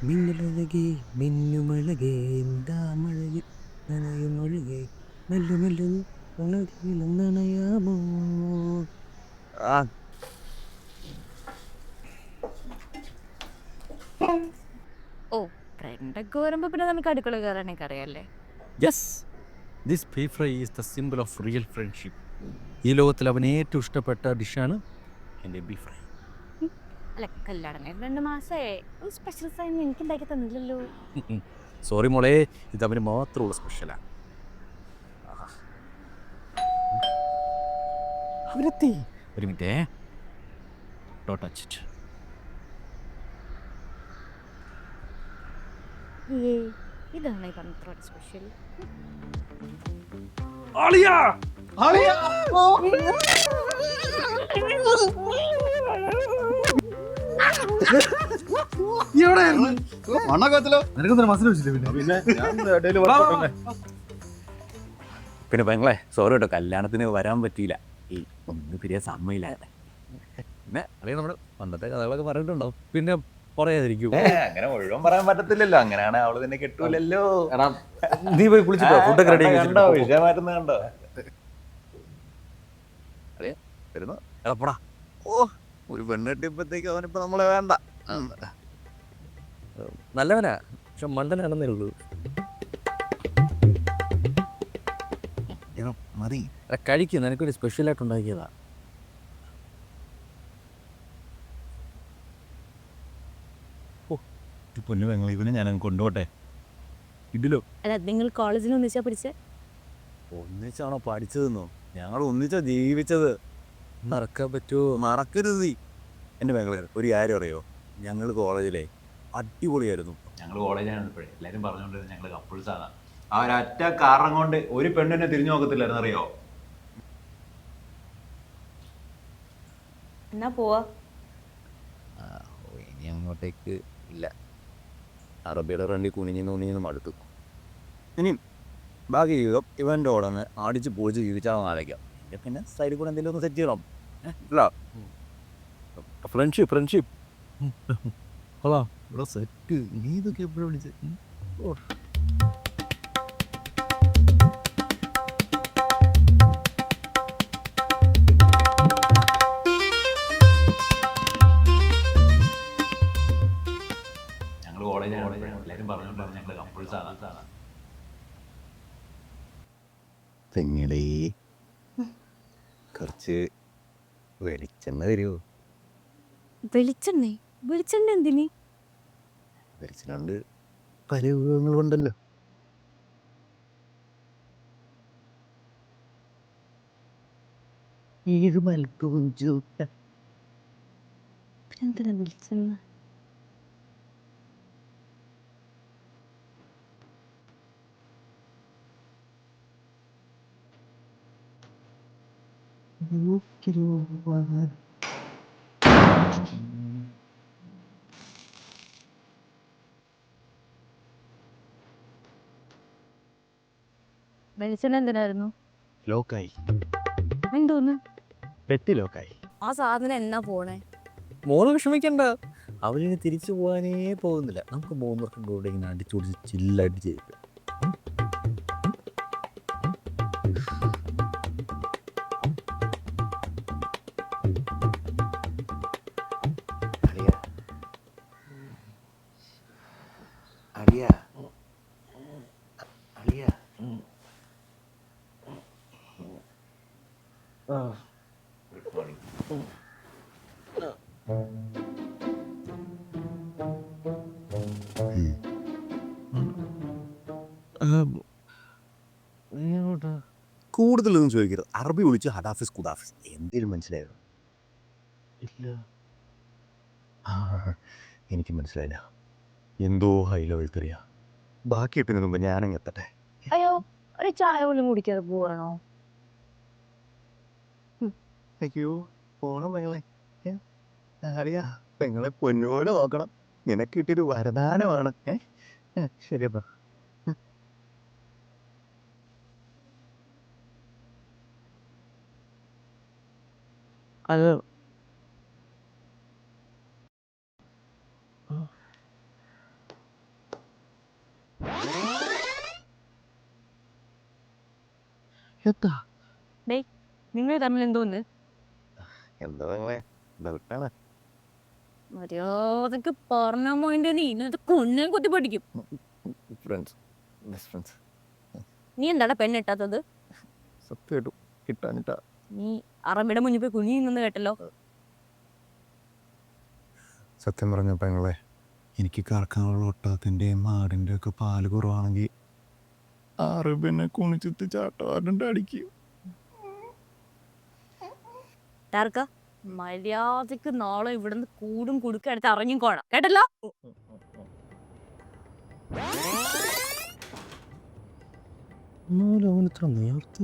മിന്നലഴകേ മിന്നുമഴകേ എന്താ മഴയിൽ നനയുമൊഴുകേ മെല്ലെ മെല്ലെ ഉണർന്നിലും നനയാമോ. ആ ഓ ഫ്രണ്ടൊക്കെ വരുമ്പോ പിന്നെ നമുക്ക് അടുക്കള കയറാനൊക്കെ അറിയാല്ലേ. Yes, this beef fry is the simple of real friendship. ഈ ലോകത്തിൽ അവൻ ഏറ്റവും ഇഷ്ടപ്പെട്ട ഡിഷാണ് എൻ്റെ ബീഫ് ഫ്രൈ. അല്ല കല്യാണം കഴിഞ്ഞ് 2 മാസമേ ഒരു സ്പെഷ്യൽ സൈൻ എനിക്ക് ഉണ്ടാക്കി തന്നില്ലല്ലോ. സോറി മോളെ, ഇത് അവന് മാത്രമുള്ള സ്പെഷ്യലാണ്. അവരെത്തി. ഒരു മിനിറ്റേ, ഡോണ്ട് ടച്ച് ഇറ്റ്. ഇതാണ് ഈ പറഞ്ഞ സ്പെഷ്യൽ. പിന്നെ പെങ്ങളെ സോറി കേട്ടോ, കല്യാണത്തിന് വരാൻ പറ്റിയില്ല. ഈ ഒന്ന് പിരിയ സമയമില്ല. പിന്നെ അറിയാം, നമ്മൾ പണ്ടത്തെ കഥകളൊക്കെ പറഞ്ഞിട്ടുണ്ടാവും. പിന്നെ പറയാതിരിക്കും. അങ്ങനെ മുഴുവൻ പറയാൻ പറ്റത്തില്ലല്ലോ. അങ്ങനെയാണ് അവള് തന്നെ കെട്ടൂലല്ലോ. നീ പോയി കുളിച്ചിട്ടോ? ഫുഡൊക്കെ റെഡി കണ്ടോ വിഷയം മാറ്റുന്ന കണ്ടോ? അറിയാം വരുന്നു. എളപ്പടാ. ഓ, ഒരു പെണ്ണ് കെട്ടിയപ്പോഴത്തേക്ക് അവനിപ്പോ നമ്മളെ വേണ്ട. നല്ലവനാ, പക്ഷെ മണ്ടനാണെന്നേ ഉള്ളൂ. മതി കഴിക്കും, നിനക്കൊരു സ്പെഷ്യലായിട്ട് ഉണ്ടാക്കിയതാ. പൊന്നു പെങ്ങൾ, ഇവനെ ഞാൻ കൊണ്ടുപോട്ടെ. ഇടിലോ അല്ല നിങ്ങൾ കോളേജിൽ ഒന്നിച്ചാ പഠിച്ചേ? ഒന്നിച്ചാണോ പഠിച്ചതെന്നോ? ഞങ്ങൾ ഒന്നിച്ചാ ജീവിച്ചത്. മറക്കാൻ പറ്റുമോ? മറക്കരുത് നീ. എൻ്റെ പെങ്ങളെ ഒരു കാര്യം അറിയോ, ഞങ്ങൾ കോളേജിലെ അടിപൊളിയായിരുന്നു. ഞങ്ങൾ കോളേജിലാണ് ഇപ്പോഴേ എല്ലാരും പറഞ്ഞോണ്ട് ഞങ്ങൾ കപ്പിൾസാണ്. ആ ഒരൊറ്റ കാരണം കൊണ്ട് ഒരു പെണ്ണിനെ തിരിഞ്ഞു നോക്കത്തില്ലായിരുന്നു, അറിയോ? എന്നാ പോവാ. ഇനി അങ്ങോട്ടേക്ക് ഇല്ല. അറബിയുടെ ഫ്രണ്ടിൽ കുനിഞ്ഞു മടുത്തു. ഇനി ബാക്കി ജീവിതം ഇവൻ്റെ ഓടന്ന് അടിച്ച് പൊളിച്ച് ജീവിച്ചാൽ ആലോചിക്കാം. പിന്നെ സൈഡിൽ കൂടെ എന്തെങ്കിലും ഒന്ന് സെറ്റ് ചെയ്യണം. ഇല്ല, ഫ്രണ്ട്ഷിപ്പ് അതാ ഇവിടെ സെറ്റ്. നീ ഇതൊക്കെ എപ്പോഴും വിളിച്ച് ഞങ്ങൾ കോളേജിലാണ് എല്ലാരും പറഞ്ഞോണ്ട് ഞങ്ങൾ കപ്പിൾസാണ്. പെങ്ങളേ കുറച്ച് വെളിച്ചെണ്ണ തരുമോ? വെളിച്ചെണ്ണ എന്തിനി? വെളിച്ചെണ്ണ പല ഉപയോഗങ്ങളുണ്ടല്ലോ. ഏത് മലക്കും എന്തിനാ വെളിച്ചെണ്ണ? വെളിച്ചെണ്ണ എന്തിനായിരുന്നു? ലോക്കായി, എന്തോന്ന്? പെട്ടി ലോക്കായി. ആ സാധനം എന്നാ പോണേ? മോള് വിഷമിക്കണ്ട, അവരിനി തിരിച്ചു പോകാനേ പോകുന്നില്ല. നമുക്ക് മൂന്നർക്കും കൂടെ ഇങ്ങനെ അടിച്ചുപിടിച്ച് ചില്ലായിട്ട് ചെയ്യില്ല. കൂടുതലൊന്നും ചോദിക്കരുത്. അറബി വിളിച്ച് ഹദാഫിസ് ഖുദാഫിസ് എന്തേലും മനസ്സിലായോ? ഇല്ല. എനിക്ക് മനസ്സിലായില്ല. എന്തോ ഹൈ ലെവൽ കറിയാ. ബാക്കി കിട്ടുന്നതിന് മുമ്പ് ഞാനങ്ങ് എത്തട്ടെ. അയ്യോ, ഒരു ചായ പോലും കുടിക്കാതെ പോവാണോ? അയ്യോ പോണം പെങ്ങളെ. അറിയാ, പെങ്ങളെ പൊന്നുപോലെ നോക്കണം. നിനക്ക് കിട്ടിയൊരു വരദാനമാണ്. ശരിയപ്പാ. അത് എന്താ ഡേയ് നിങ്ങൾ തമ്മിൽ എന്തോന്ന് എന്താ നിങ്ങളെ ഡൗട്ടാണ് മര്യാദക്ക് പറഞ്ഞാൽ പോയിന്റ് നീ ഇന്നത്തെ കൊന്നെ കുത്തി പഠിക്കും. Friends best friends. നീ എന്താടാ പെണ്ണിട്ടാത്തത്? സത്യമായിട്ടും കിട്ടാനിട്ടാ. നീ അറബിയുടെ മുന്നിൽ പോയി കുഞ്ഞി നിന്ന് കേട്ടല്ലോ. സത്യം പറഞ്ഞപ്പോൾ ഞങ്ങളെ എനിക്ക് കറക്കാനുള്ള ഒട്ടകത്തിൻ്റെയും മാടിൻ്റെ ഒക്കെ പാല് കുറവാണെങ്കിൽ അറബിനെ കുണിച്ചിട്ട് ചാട്ടവാറുണ്ട് അടിക്കും. ടാർക്ക മര്യാദക്ക് നാളെ ഇവിടുന്ന് കൂടും കുടുക്ക എടുത്ത് ഇറങ്ങിക്കോണം കേട്ടല്ലോ. അവനിത്ര നേരത്തെ